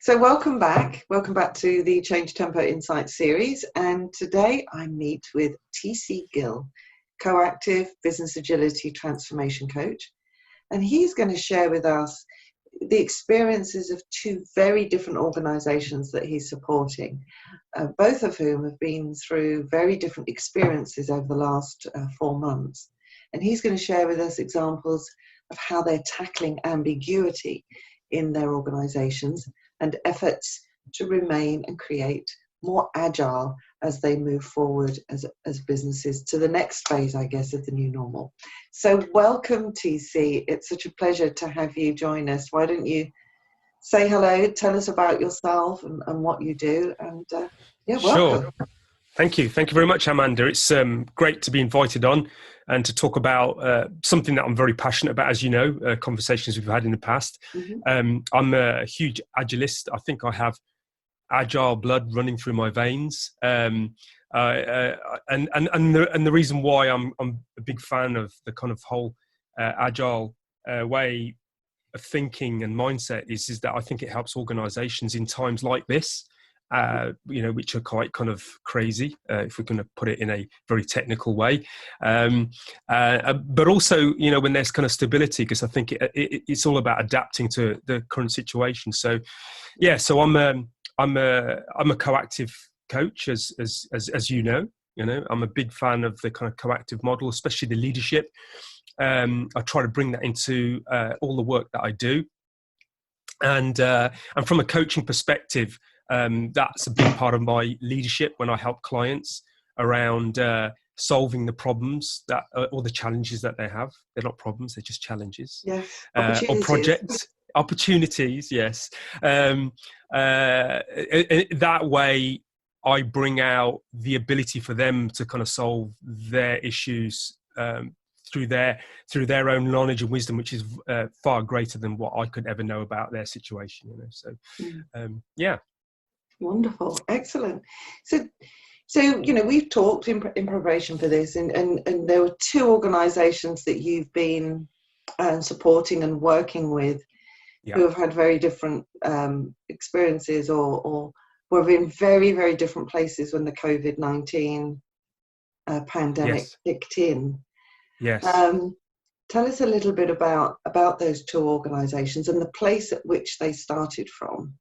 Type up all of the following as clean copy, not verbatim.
So welcome back to the Change Tempo Insights series, and today I meet with TC Gill, Coactive Business Agility Transformation Coach, and he's going to share with us the experiences of two very different organisations that he's supporting, both of whom have been through very different experiences over the last 4 months. And he's going to share with us examples of how they're tackling ambiguity in their organisations and efforts to remain and create more agile as they move forward as businesses to the next phase, I guess, of the new normal. So welcome, TC. It's such a pleasure to have you join us. Why don't you say hello, tell us about yourself and what you do, and yeah, welcome. Sure. Thank you very much, Amanda. It's great to be invited on and to talk about something that I'm very passionate about, as you know, conversations we've had in the past. Mm-hmm. I'm a huge agilist. I think I have agile blood running through my veins, and the reason why I'm a big fan of the kind of whole agile way of thinking and mindset is that I think it helps organizations in times like this, which are quite kind of crazy, if we're going to put it in a very technical way, but also, when there's kind of stability, because I think it's all about adapting to the current situation. So I'm a coactive coach, as you know. I'm a big fan of the kind of coactive model, especially the leadership. I try to bring that into all the work that I do, and from a coaching perspective, that's a big part of my leadership when I help clients around solving the problems or the challenges that they have. They're not problems; they're just challenges. Yes, or projects. Opportunities, yes. That way, I bring out the ability for them to kind of solve their issues through their own knowledge and wisdom, which is far greater than what I could ever know about their situation. So, yeah. Wonderful, excellent. So we've talked in preparation for this, and there were two organisations that you've been supporting and working with, who have had very different experiences or were in very, very different places when the COVID-19 pandemic kicked in. Yes. Tell us a little bit about those two organisations and the place at which they started from.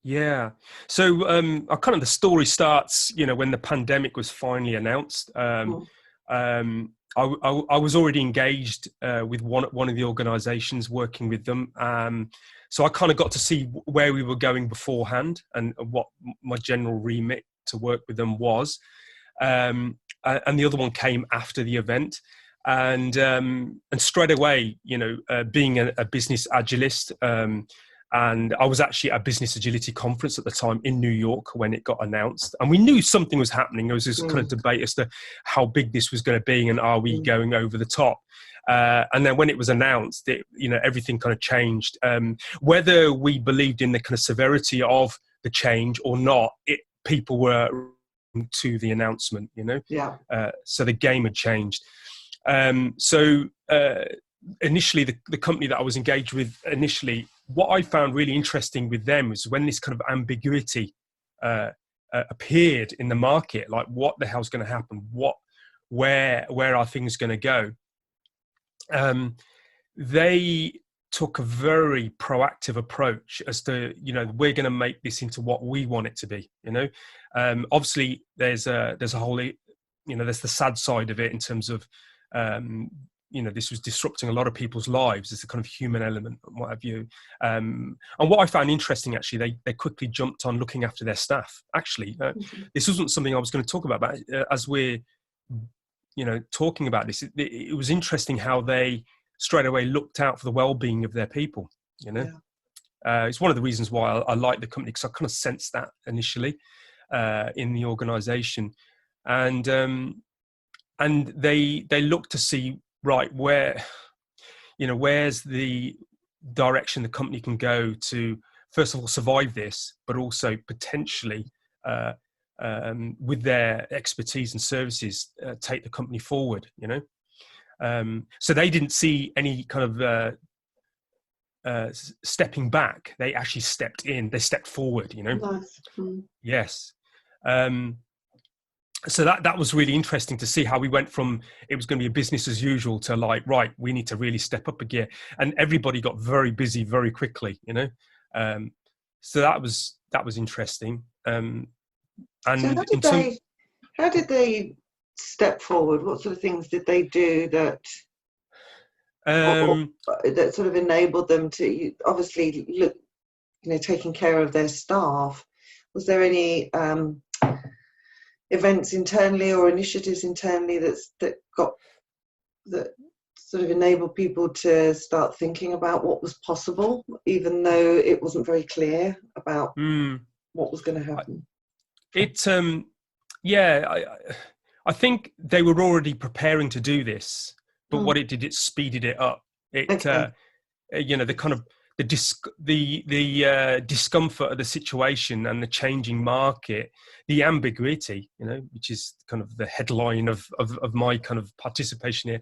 Yeah. So the story starts, when the pandemic was finally announced. I was already engaged with one of the organisations, working with them. So I kind of got to see where we were going beforehand and what my general remit to work with them was. And the other one came after the event. And straight away, being a business agilist, and I was actually at a business agility conference at the time in New York when it got announced. And we knew something was happening. There was this kind of debate as to how big this was going to be and are we going over the top? And then when it was announced, everything kind of changed. Whether we believed in the kind of severity of the change or not, people were to the announcement, so the game had changed. Initially, the company that I was engaged with initially, what I found really interesting with them was when this kind of ambiguity appeared in the market, like what the hell's going to happen? Where are things going to go? They took a very proactive approach as to, we're going to make this into what we want it to be. Obviously there's a whole, there's the sad side of it in terms of, this was disrupting a lot of people's lives. There's a kind of human element and what have you. And what I found interesting, actually, they quickly jumped on looking after their staff. Actually, this wasn't something I was going to talk about, but as we're, talking about this, it was interesting how they straight away looked out for the well-being of their people. It's one of the reasons why I like the company, because I kind of sensed that initially in the organisation, and they look to see, right, where's the direction the company can go to, first of all, survive this, but also potentially with their expertise and services, take the company forward. So they didn't see any kind of stepping back, they actually stepped in. They stepped forward. Nice. Yes. So that was really interesting to see how we went from it was going to be a business as usual to like, right, we need to really step up a gear, and everybody got very busy very quickly. So that was interesting. And So how did they step forward? What sort of things did they do that that sort of enabled them to obviously look, taking care of their staff? Was there any events internally or initiatives internally that sort of enabled people to start thinking about what was possible, even though it wasn't very clear about what was going to happen? I think they were already preparing to do this, but what it did, it speeded it up. The kind of the discomfort of the situation and the changing market, the ambiguity, which is kind of the headline of my kind of participation here,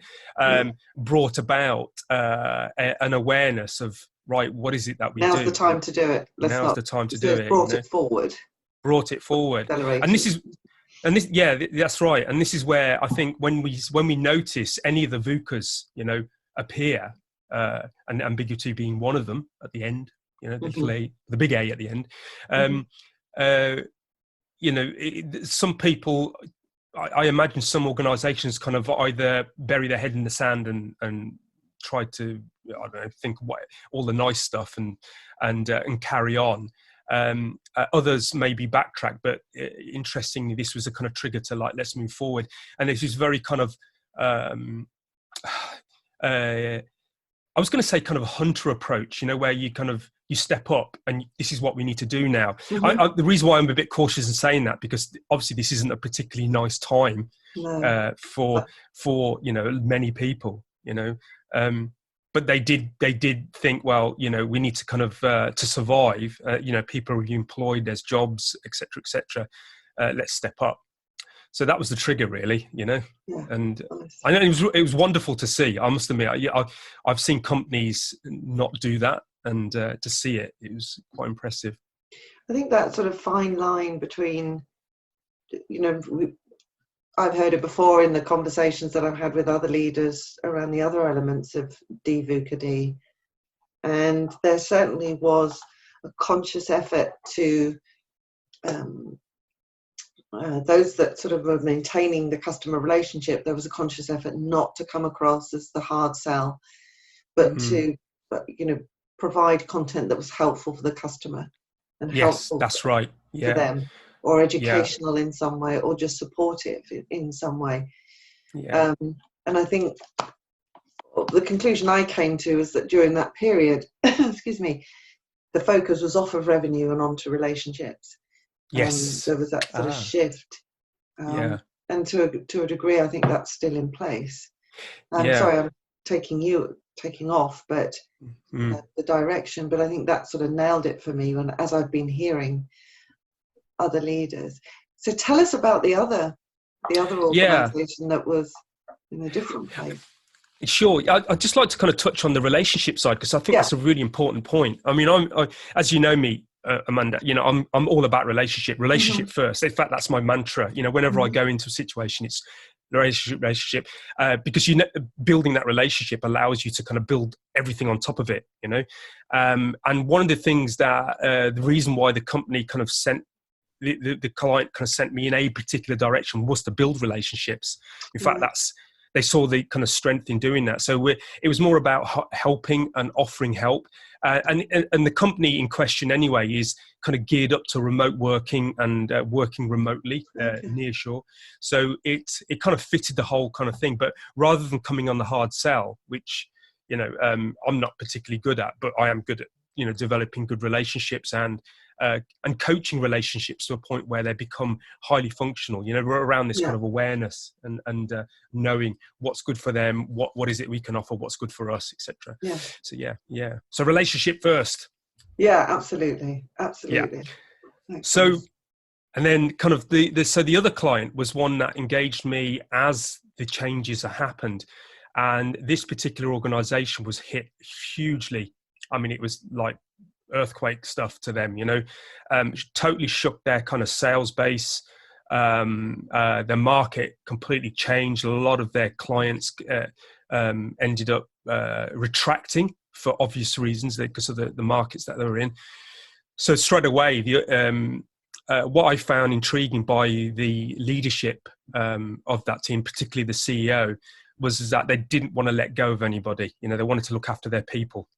brought about an awareness of, right, what is it that we do? Now's the time to do it. Now's the time to do it. Brought it forward. Brought it forward. Accelerated. That's right. And this is where I think when we notice any of the VUCAs, appear, and ambiguity being one of them at the end, the big A at the end. Some people, I imagine some organisations kind of either bury their head in the sand and try to, I don't know, think what all the nice stuff and carry on. Others maybe backtrack, but interestingly, this was a kind of trigger to like, let's move forward. And this is very kind of, I was going to say kind of a hunter approach, where you step up and this is what we need to do now. The reason why I'm a bit cautious in saying that, because obviously this isn't a particularly nice time for many people, but they did think, well, we need to kind of to survive. People are employed, there's jobs, etc. Let's step up. So that was the trigger, really, and I know it was wonderful to see. I must admit, I've seen companies not do that, and to see it was quite impressive. I think that sort of fine line between, I've heard it before in the conversations that I've had with other leaders around the other elements of D-VUCAD, and there certainly was a conscious effort to those that sort of were maintaining the customer relationship. There was a conscious effort not to come across as the hard sell, but to provide content that was helpful for the customer and helpful that's right for them, or educational in some way, or just supportive in some way. And I think the conclusion I came to is that during that period, excuse me, the focus was off of revenue and onto relationships. Yes, there was that sort of shift, and to a degree, I think that's still in place. Sorry, I'm taking off, but the direction. But I think that sort of nailed it for me as I've been hearing other leaders. So tell us about the other organisation that was in a different place. Sure. I'd just like to kind of touch on the relationship side, because I think that's a really important point. I mean, I as you know me, Amanda, I'm all about relationship first. In fact, that's my mantra. Whenever I go into a situation, it's relationship, because building that relationship allows you to kind of build everything on top of it. And one of the things that the reason why the company kind of sent the client kind of sent me in a particular direction was to build relationships. In fact, they saw the kind of strength in doing that. So it was more about helping and offering help. And the company in question anyway is kind of geared up to remote working and working remotely, nearshore. So it kind of fitted the whole kind of thing. But rather than coming on the hard sell, which, I'm not particularly good at, but I am good at, developing good relationships and coaching relationships to a point where they become highly functional, around this kind of awareness and knowing what's good for them, what is it we can offer, what's good for us, etc. So relationship first. Absolutely. So, and then kind of the other client was one that engaged me as the changes happened, and this particular organization was hit hugely I mean, it was like earthquake stuff to them, totally shook their kind of sales base. Their market completely changed. A lot of their clients ended up retracting for obvious reasons because of the markets that they were in. So straight away, what I found intriguing by the leadership of that team, particularly the CEO, was that they didn't want to let go of anybody. They wanted to look after their people.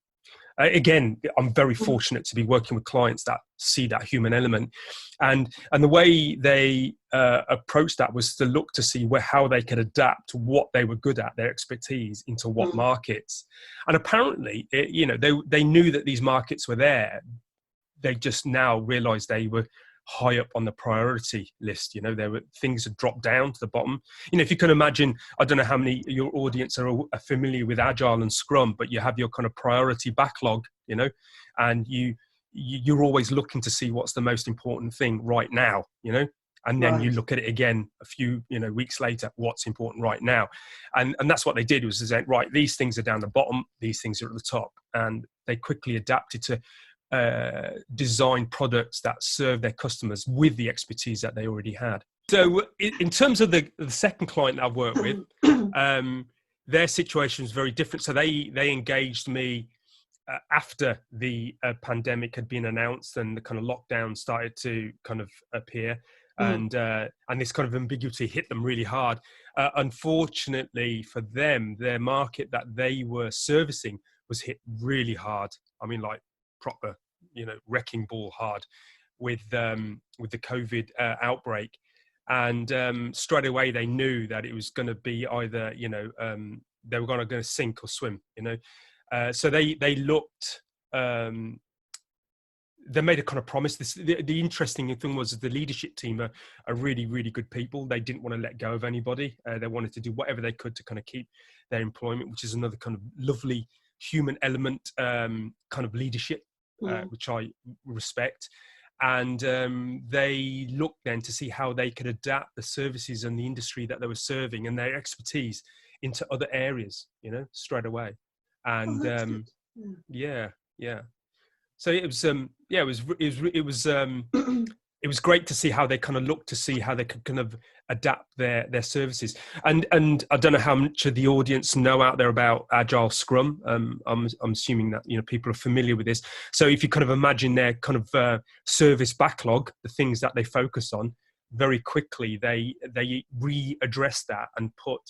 Again, I'm very fortunate to be working with clients that see that human element, and the way they approached that was to look to see how they could adapt what they were good at, their expertise, into what markets. And apparently, they knew that these markets were there. They just now realized they were high up on the priority list. There were things that dropped down to the bottom. If you can imagine, I don't know how many of your audience are familiar with Agile and Scrum, but you have your kind of priority backlog, and you're always looking to see what's the most important thing right now, and then you look at it again a few weeks later, what's important right now. And that's what they did, was to say, right, these things are down the bottom, these things are at the top. And they quickly adapted to design products that serve their customers with the expertise that they already had. So in terms of the second client that I've worked with, their situation is very different. So they engaged me after the pandemic had been announced and the kind of lockdown started to kind of appear. And this kind of ambiguity hit them really hard. Unfortunately for them, their market that they were servicing was hit really hard. I mean, like proper, wrecking ball hard with the COVID outbreak. And straight away they knew that it was going to be either, they were going to sink or swim, so they looked, they made a kind of promise. The interesting thing was the leadership team are really, really good people. They didn't want to let go of anybody. They wanted to do whatever they could to kind of keep their employment, which is another kind of lovely human element, kind of leadership, which I respect. And they looked then to see how they could adapt the services and the industry that they were serving and their expertise into other areas, straight away. And yeah. So it was it was great to see how they kind of looked to see how they could kind of adapt their services. And I don't know how much of the audience know out there about Agile Scrum. I'm assuming that people are familiar with this. So if you kind of imagine their kind of service backlog, the things that they focus on, very quickly they readdress that and put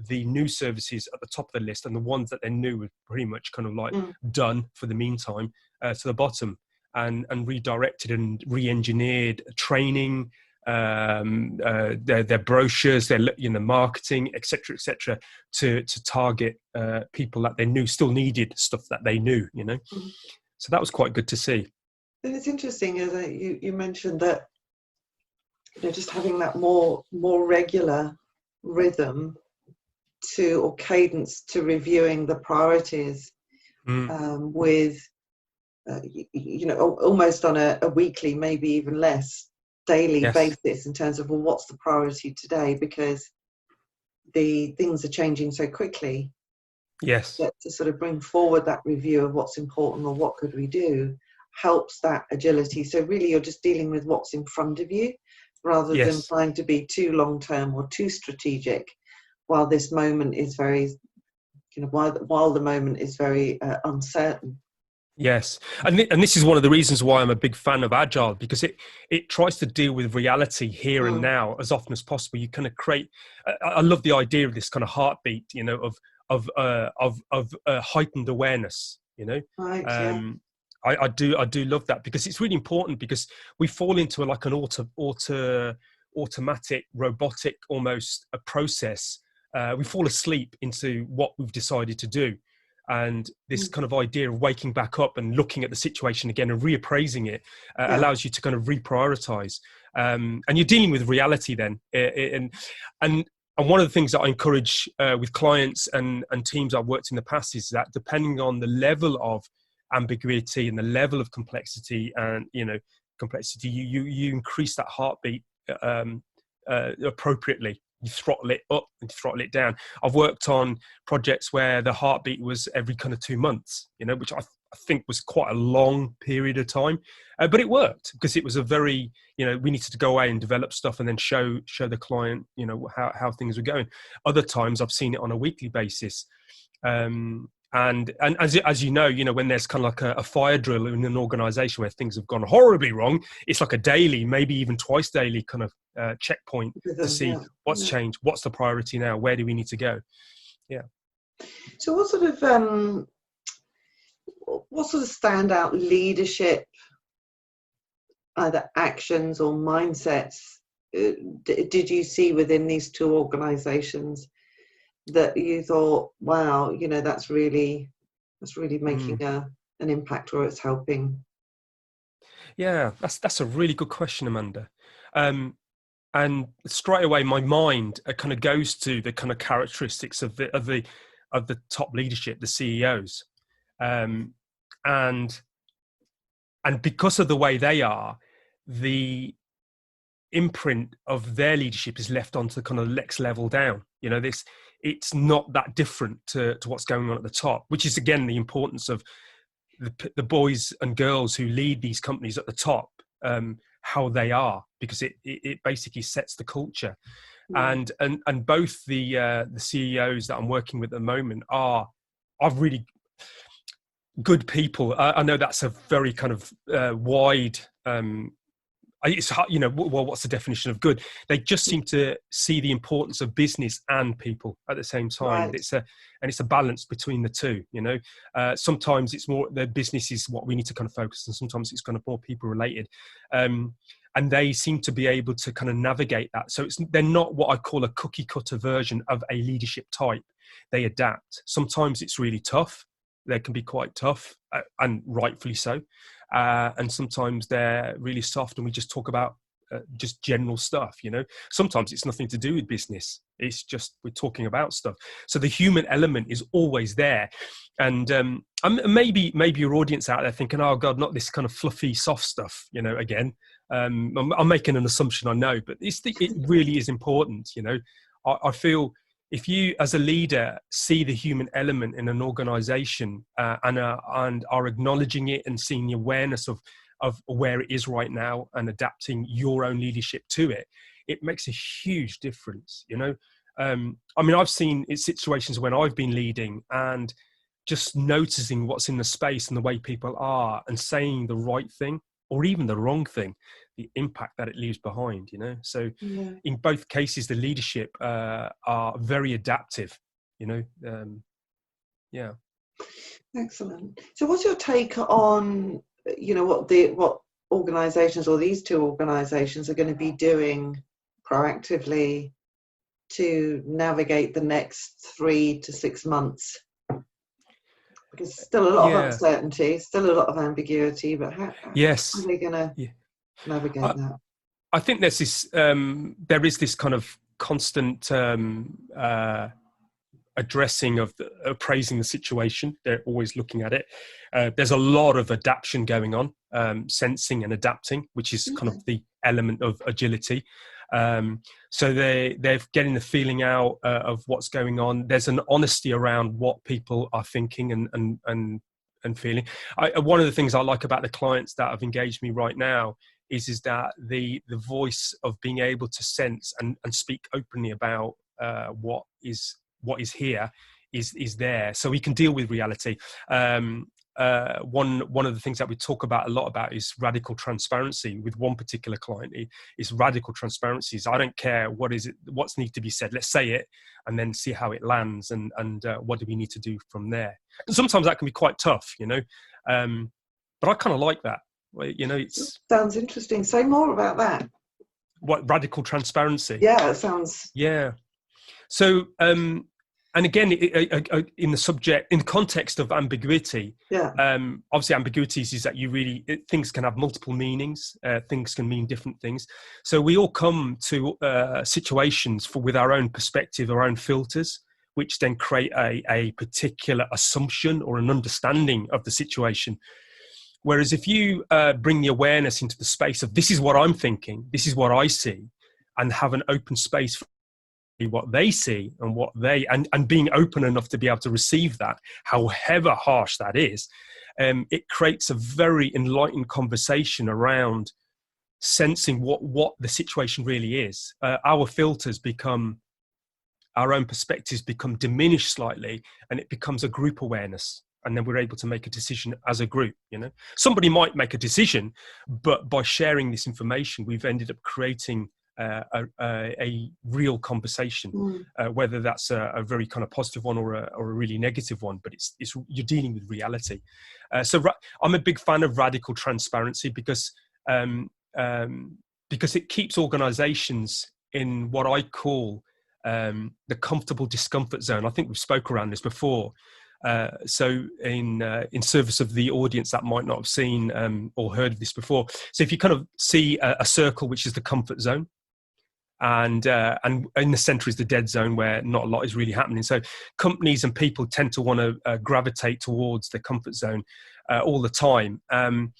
the new services at the top of the list, and the ones that they knew were pretty much kind of like done for the meantime to the bottom, and redirected and re-engineered training, their brochures, their marketing, etc., to target people that they knew still needed stuff that they knew, So that was quite good to see. And it's interesting, is that you mentioned that just having that more regular rhythm or cadence to reviewing the priorities with almost on a weekly, maybe even less, daily basis, in terms of, well, what's the priority today, because the things are changing so quickly. That to sort of bring forward that review of what's important or what could we do helps that agility. So really you're just dealing with what's in front of you rather than trying to be too long term or too strategic while this moment is very while the moment is very uncertain. Yes, and this is one of the reasons why I'm a big fan of Agile, because it tries to deal with reality here and now as often as possible. You kind of create. I love the idea of this kind of heartbeat, of heightened awareness. Right. I do love that, because it's really important, because we fall into like an automatic, robotic almost a process. We fall asleep into what we've decided to do. And this kind of idea of waking back up and looking at the situation again and reappraising it allows you to kind of reprioritize. And you're dealing with reality then. And one of the things that I encourage with clients and teams I've worked in the past is that depending on the level of ambiguity and the level of complexity and, you increase that heartbeat appropriately you throttle it up and throttle it down. I've worked on projects where the heartbeat was every kind of 2 months, which I think was quite a long period of time, but it worked because it was a very, we needed to go away and develop stuff and then show the client, how things were going. Other times I've seen it on a weekly basis. And as you know, when there's kind of like a fire drill in an organization where things have gone horribly wrong, it's like a daily, maybe even twice daily kind of checkpoint to see what's changed, what's the priority now, where do we need to go? Yeah. So what sort of standout leadership, either actions or mindsets, did you see within these two organizations that you thought, wow, that's really making an impact, or it's helping? Yeah, that's a really good question, Amanda. And straight away, my mind kind of goes to the kind of characteristics of the top leadership, the CEOs, and because of the way they are, the imprint of their leadership is left onto the kind of next level down. It's not that different to what's going on at the top, which is again the importance of the boys and girls who lead these companies at the top, how they are, because it basically sets the culture. And both the CEOs that I'm working with at the moment are really good people. I know that's a very kind of wide. It's hard, well, what's the definition of good? They just seem to see the importance of business and people at the same time. Right. It's a balance between the two. Sometimes it's more the business is what we need to kind of focus on. Sometimes it's kind of more people related, and they seem to be able to kind of navigate that. So they're not what I call a cookie cutter version of a leadership type. They adapt. Sometimes it's really tough. They can be quite tough, and rightfully so. And sometimes they're really soft, and we just talk about just general stuff. Sometimes it's nothing to do with business. It's just we're talking about stuff. So the human element is always there. And maybe your audience out there thinking, oh God, not this kind of fluffy, soft stuff. Again, I'm making an assumption, I know, but it really is important. I feel, if you, as a leader, see the human element in an organization and are acknowledging it and seeing the awareness of where it is right now and adapting your own leadership to it, it makes a huge difference. I've seen situations when I've been leading and just noticing what's in the space and the way people are and saying the right thing or even the wrong thing, the impact that it leaves behind, So in both cases, the leadership are very adaptive, yeah. Excellent. So what's your take on, what organizations, or these two organizations, are going to be doing proactively to navigate the next 3 to 6 months? Because still a lot of uncertainty, still a lot of ambiguity, but how are they going to navigate that? I think there is this kind of constant addressing of appraising the situation. They're always looking at it. There's a lot of adaptation going on, sensing and adapting, which is kind of the element of agility. So they're getting the feeling out of what's going on. There's an honesty around what people are thinking and feeling. One of the things I like about the clients that have engaged me right now is that the voice of being able to sense and speak openly about what is here is there, so we can deal with reality. One of the things that we talk about a lot about is radical transparency. With one particular client, is radical transparency. I don't care what's need to be said. Let's say it and then see how it lands, and what do we need to do from there. And sometimes that can be quite tough, but I kind of like that. It sounds interesting. Say more about that. What radical transparency? Yeah, it sounds. Yeah. So, and again, in the context of ambiguity, obviously ambiguities is that things can have multiple meanings. Things can mean different things. So we all come to situations with our own perspective, our own filters, which then create a particular assumption or an understanding of the situation. Whereas if you bring the awareness into the space of this is what I'm thinking, this is what I see, and have an open space what they see and what they and being open enough to be able to receive that, however harsh that is, it creates a very enlightened conversation around sensing what the situation really is. Our filters become, our own perspectives become diminished slightly, and it becomes a group awareness. And then we're able to make a decision as a group. Somebody might make a decision, but by sharing this information, we've ended up creating a real conversation, whether that's a very kind of positive one or a really negative one. But it's you're dealing with reality. So I'm a big fan of radical transparency because it keeps organizations in what I call the comfortable discomfort zone. I think we've spoke around this before. So in service of the audience that might not have seen or heard of this before. So if you kind of see a circle, which is the comfort zone, and in the center is the dead zone where not a lot is really happening. So companies and people tend to want to gravitate towards the comfort zone all the time. And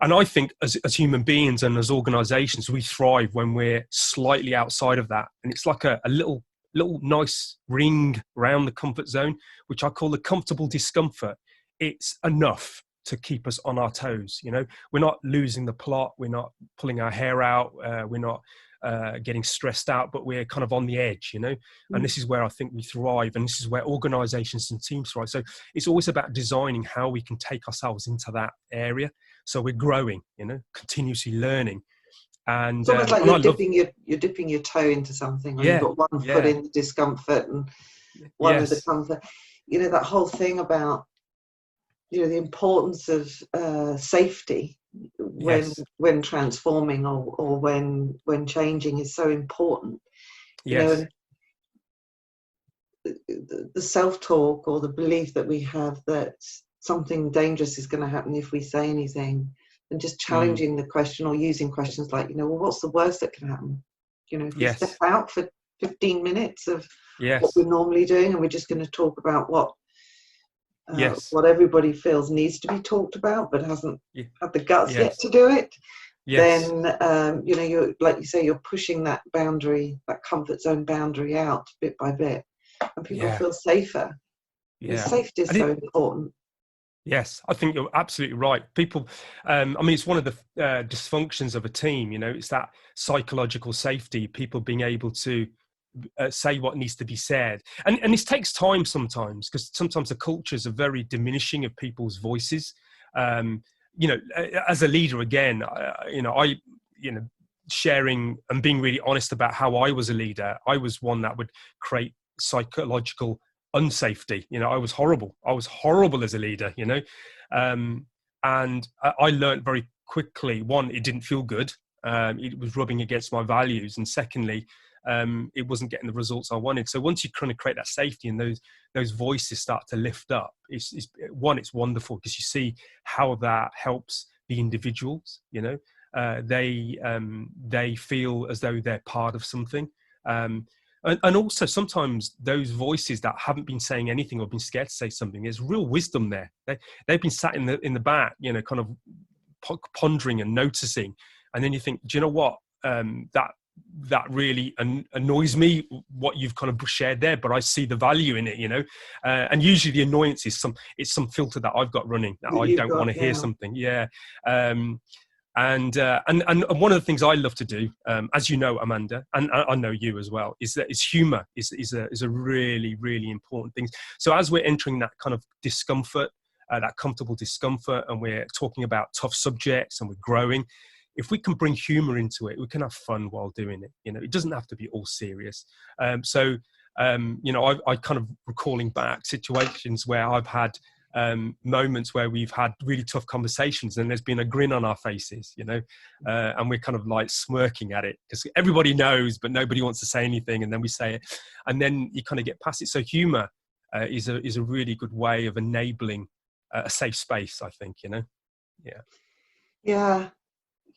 I think as human beings and as organizations, we thrive when we're slightly outside of that. And it's like a little nice ring around the comfort zone, which I call the comfortable discomfort. It's enough to keep us on our toes. We're not losing the plot. We're not pulling our hair out. We're not getting stressed out, but we're kind of on the edge, and this is where I think we thrive. And this is where organizations and teams thrive. So it's always about designing how we can take ourselves into that area. So we're growing, continuously learning. And it's almost like you're dipping your toe into something, or you've got one foot in the discomfort and one of the comfort. That whole thing about the importance of safety when transforming or when changing is so important. The self-talk or the belief that we have that something dangerous is going to happen if we say anything, and just challenging the question or using questions like, well, what's the worst that can happen? If we step out for 15 minutes of what we're normally doing, and we're just going to talk about what everybody feels needs to be talked about, but hasn't had the guts yet to do it, then, you're, like you say, you're pushing that boundary, that comfort zone boundary out bit by bit, and people feel safer. Safety is so important. Yes, I think you're absolutely right. People, it's one of the dysfunctions of a team, it's that psychological safety, people being able to say what needs to be said. And this takes time sometimes, because sometimes the cultures are very diminishing of people's voices. As a leader, again, sharing and being really honest about how I was a leader, I was one that would create psychological unsafety. I was horrible as a leader, and I learned very quickly, one, it didn't feel good. It was rubbing against my values, and secondly, it wasn't getting the results I wanted. So once you kind of create that safety and those voices start to lift up, it's wonderful, because you see how that helps the individuals. They feel as though they're part of something. And also sometimes those voices that haven't been saying anything or been scared to say something, there's real wisdom there. They've been sat in the back, kind of pondering and noticing. And then you think, do you know what? That really annoys me, what you've kind of shared there, but I see the value in it, and usually the annoyance is some filter that I've got running, that I don't want to hear something. And one of the things I love to do, as you know, Amanda, and I know you as well, is humor is a really, really important thing. So as we're entering that kind of discomfort, that comfortable discomfort, and we're talking about tough subjects and we're growing, if we can bring humor into it, we can have fun while doing it. It doesn't have to be all serious. I kind of recalling back situations where I've had moments where we've had really tough conversations and there's been a grin on our faces, and we're kind of like smirking at it because everybody knows, but nobody wants to say anything. And then we say it, and then you kind of get past it. So humor is a really good way of enabling a safe space, I think, Yeah.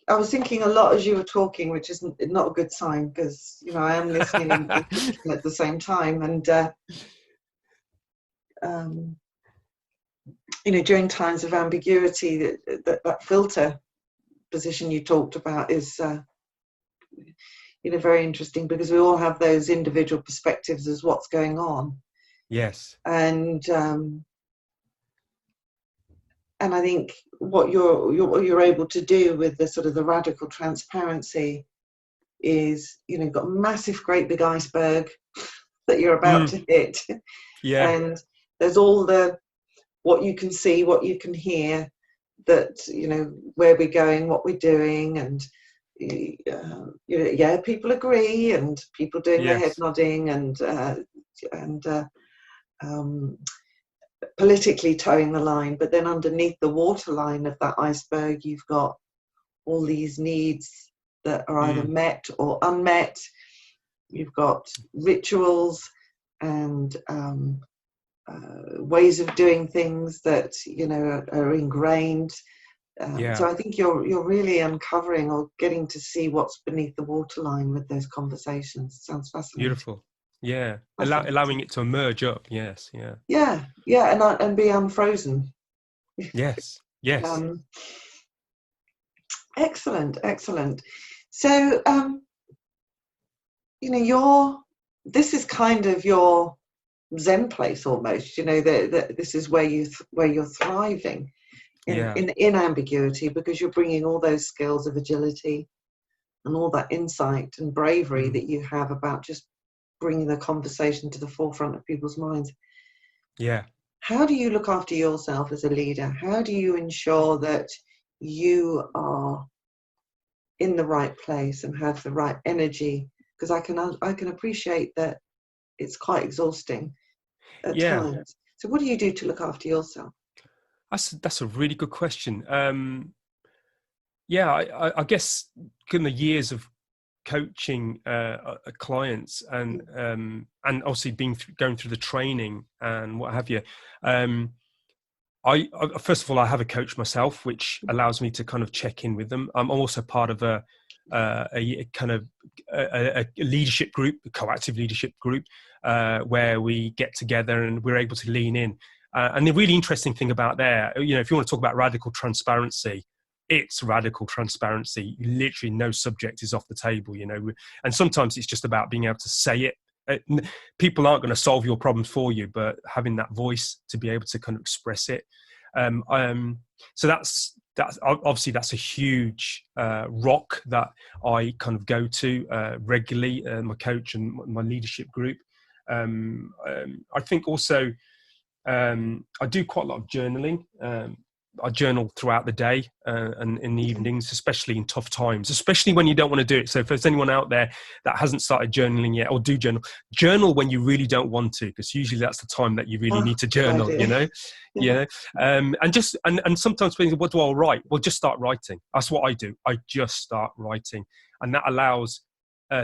I was thinking a lot as you were talking, which is not a good sign, because I am listening and thinking at the same time. And during times of ambiguity, that filter position you talked about is very interesting, because we all have those individual perspectives as what's going on. Yes. And I think what you're able to do with the sort of the radical transparency is, you've got a massive, great big iceberg that you're about to hit. Yeah. And there's all the, what you can see, what you can hear, that, where we're going, what we're doing. And, people agree, and people doing their head Yes. nodding, and politically towing the line. But then underneath the waterline of that iceberg, you've got all these needs that are either met or unmet. You've got rituals and ways of doing things that are ingrained. So I think you're really uncovering or getting to see what's beneath the waterline with those conversations. Sounds fascinating. Beautiful. Yeah, allowing it to emerge up. Yes. Yeah, and be unfrozen. Yes. Excellent. So this is kind of your Zen place almost. This is where you're thriving in ambiguity, because you're bringing all those skills of agility and all that insight and bravery that you have about just bringing the conversation to the forefront of people's minds. Yeah. How do you look after yourself as a leader? How do you ensure that you are in the right place and have the right energy? Because I can appreciate that it's quite exhausting at times. So what do you do to look after yourself? That's a really good question. I guess given the years of coaching clients and obviously going through the training and what have you, I first of all, I have a coach myself, which allows me to kind of check in with them. I'm also part of a kind of a leadership group, a coactive leadership group, where we get together and we're able to lean in. And the really interesting thing about there, if you want to talk about radical transparency, it's radical transparency. Literally no subject is off the table, and sometimes it's just about being able to say it. People aren't going to solve your problems for you, but having that voice to be able to kind of express it. So that's obviously that's a huge rock that I kind of go to regularly. My coach and my leadership group. I think also I do quite a lot of journaling. I journal throughout the day and in the evenings, especially in tough times, especially when you don't want to do it. So if there's anyone out there that hasn't started journaling yet, or do journal when you really don't want to, because usually that's the time that you really need to journal, and sometimes people say, what do I write? Well, just start writing. That's what I do. I just start writing, and that allows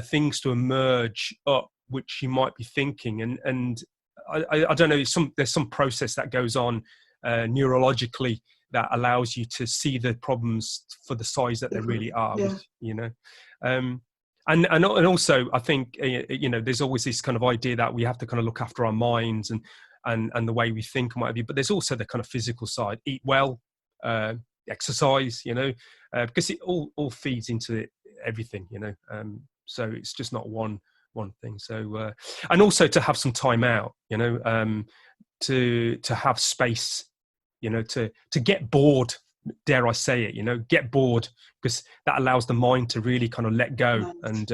things to emerge up, which you might be thinking. And I don't know, there's some process that goes on neurologically that allows you to see the problems for the size that they really are, and also I think there's always this kind of idea that we have to kind of look after our minds and the way we think and what have you, but there's also the kind of physical side. Eat well, exercise, because it all feeds into everything, so it's just not one thing. So and also to have some time out, to have space, to get bored, dare I say it, get bored, because that allows the mind to really kind of let go. Nice. And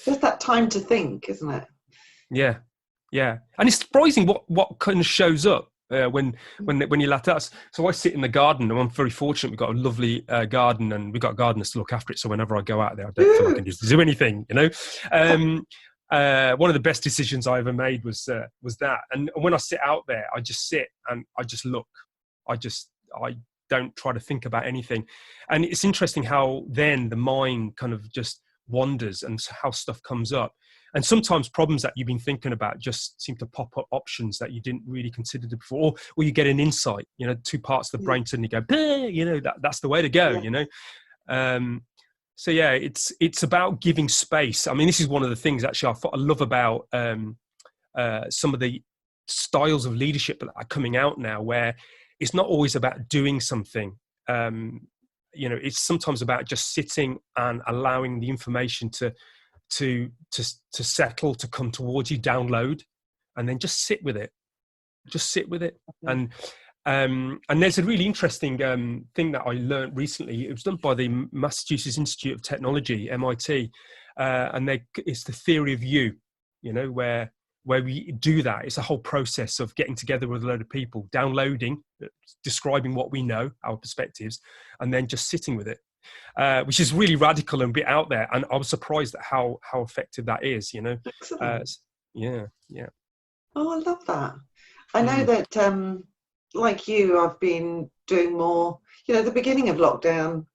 just that time to think, isn't it? Yeah And it's surprising what kind of shows up when you let us. So I sit in the garden, and I'm very fortunate. We've got a lovely garden, and we've got gardeners to look after it. So whenever I go out there, I don't feel like I can just do anything, One of the best decisions I ever made was that. And when I sit out there, I just sit and I just look. I don't try to think about anything. And it's interesting how then the mind kind of just wanders and how stuff comes up. And sometimes problems that you've been thinking about just seem to pop up, options that you didn't really consider before, or you get an insight, two parts of the brain suddenly go, that's the way to go, So it's about giving space. I mean, this is one of the things actually I love about some of the styles of leadership that are coming out now, where it's not always about doing something. it's sometimes about just sitting and allowing the information to settle, to come towards you, download, and then just sit with it. And there's a really interesting thing that I learned recently. It was done by the Massachusetts Institute of Technology, MIT, and it's the theory of you, where we do that. It's a whole process of getting together with a load of people, downloading, describing what we know, our perspectives, and then just sitting with it, which is really radical and a bit out there. And I was surprised at how effective that is, Excellent. Yeah. Oh, I love that. I know that, like you, I've been doing more, the beginning of lockdown,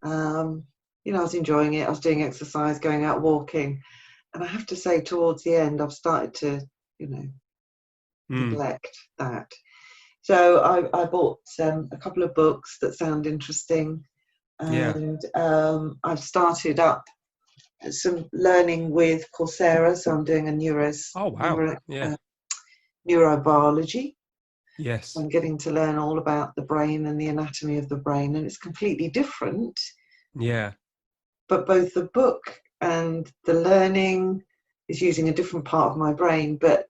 I was enjoying it. I was doing exercise, going out walking. And I have to say, towards the end, I've started to, neglect that. So I bought a couple of books that sound interesting. And I've started up some learning with Coursera. So I'm doing a neurobiology. Yes. I'm getting to learn all about the brain and the anatomy of the brain. And it's completely different. Yeah. But both the book and the learning is using a different part of my brain, but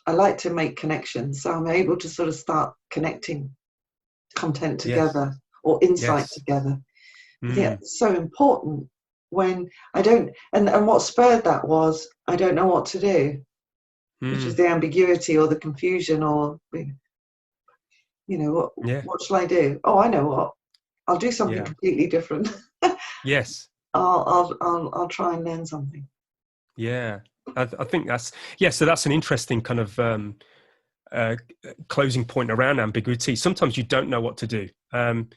I like to make connections, so I'm able to sort of start connecting content together or insight together. I think it's so important when I don't, and what spurred that was I don't know what to do, which is the ambiguity or the confusion or, what shall I do? Oh, I know what. I'll do something completely different. Yes. I'll try and learn something. Yeah, I think so that's an interesting kind of closing point around ambiguity. Sometimes you don't know what to do. And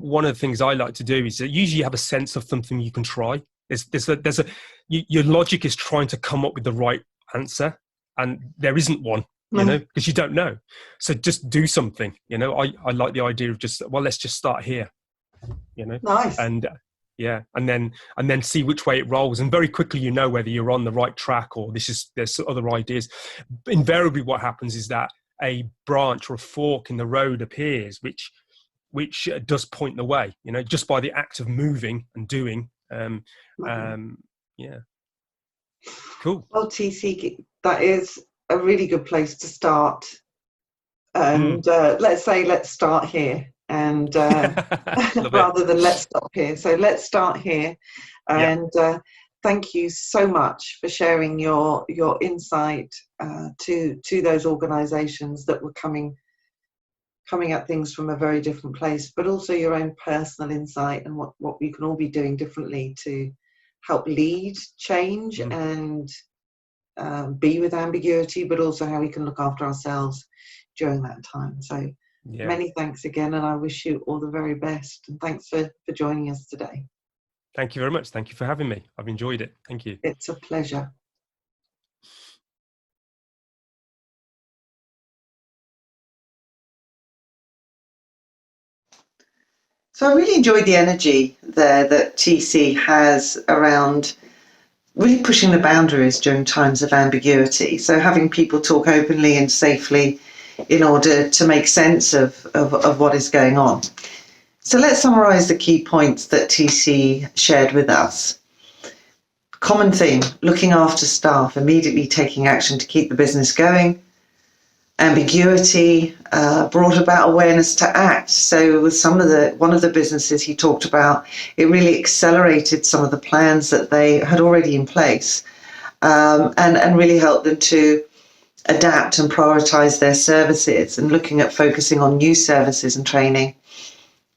one of the things I like to do is that usually you have a sense of something you can try. Your logic is trying to come up with the right answer, and there isn't one, because you don't know. So just do something, I like the idea of let's just start here, Nice. And and then see which way it rolls, and very quickly whether you're on the right track or there's other ideas. Invariably what happens is that a branch or a fork in the road appears which does point the way, just by the act of moving and doing. Cool. Well, TC, that is a really good place to start, and let's start here, and rather than let's stop here. So let's start here, and thank you so much for sharing your insight to those organisations that were coming at things from a very different place, but also your own personal insight and what we can all be doing differently to help lead change and be with ambiguity, but also how we can look after ourselves during that time. So many thanks again, and I wish you all the very best, and thanks for joining us today. Thank you very much. Thank you for having me. I've enjoyed it. Thank you. It's a pleasure. So I really enjoyed the energy there that TC has around really pushing the boundaries during times of ambiguity. So having people talk openly and safely in order to make sense of what is going on. So let's summarise the key points that TC shared with us. Common theme, looking after staff, immediately taking action to keep the business going. Ambiguity brought about awareness to act. So with one of the businesses he talked about, it really accelerated some of the plans that they had already in place, and really helped them to adapt and prioritize their services, and looking at focusing on new services and training,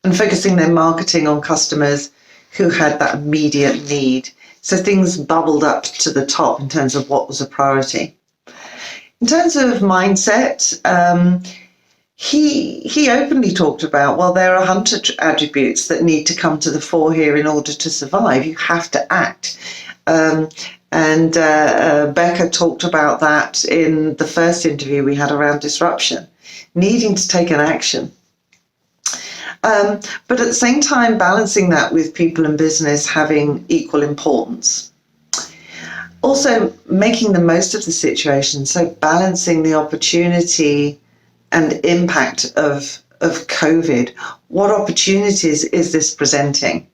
and focusing their marketing on customers who had that immediate need. So things bubbled up to the top in terms of what was a priority. In terms of mindset, he openly talked about, there are hunter attributes that need to come to the fore here in order to survive. You have to act. And Becca talked about that in the first interview we had around disruption, needing to take an action. But at the same time, balancing that with people and business having equal importance. Also, making the most of the situation, so balancing the opportunity and impact of of COVID, what opportunities is this presenting?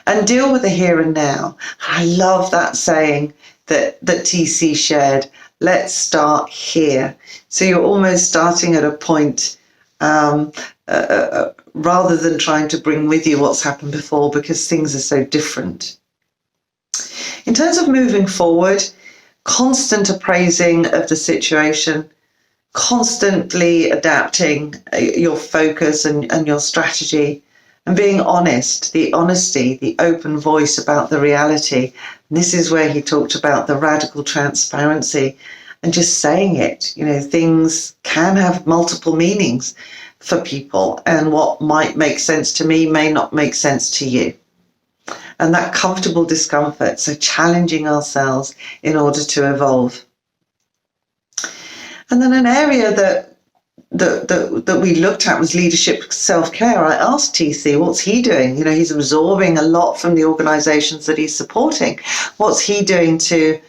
And deal with the here and now. I love that saying that TC shared. Let's start here. So you're almost starting at a point rather than trying to bring with you what's happened before, because things are so different. In terms of moving forward, constant appraising of the situation, constantly adapting your focus and your strategy, and being honest, the honesty, the open voice about the reality. And this is where he talked about the radical transparency and just saying it. You know, things can have multiple meanings for people, and what might make sense to me may not make sense to you. And that comfortable discomfort, so challenging ourselves in order to evolve. And then an area that we looked at was leadership self-care. I asked TC, what's he doing? You know, he's absorbing a lot from the organizations that he's supporting. What's he doing to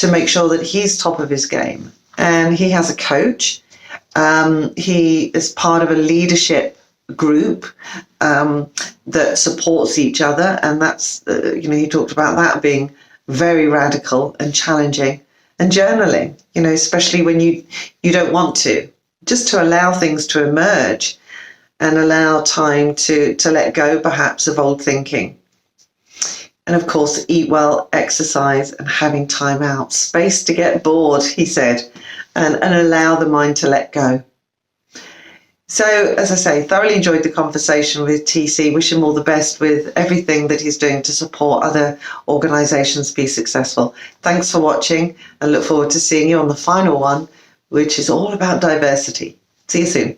make sure that he's top of his game? And he has a coach. He is part of a leadership group that supports each other. And that's, he talked about that being very radical and challenging. And journaling, especially when you don't want to, just to allow things to emerge and allow time to let go perhaps of old thinking. And of course, eat well, exercise, and having time out, space to get bored, he said, and allow the mind to let go. So, as I say, thoroughly enjoyed the conversation with TC. Wish him all the best with everything that he's doing to support other organisations be successful. Thanks for watching, and look forward to seeing you on the final one, which is all about diversity. See you soon.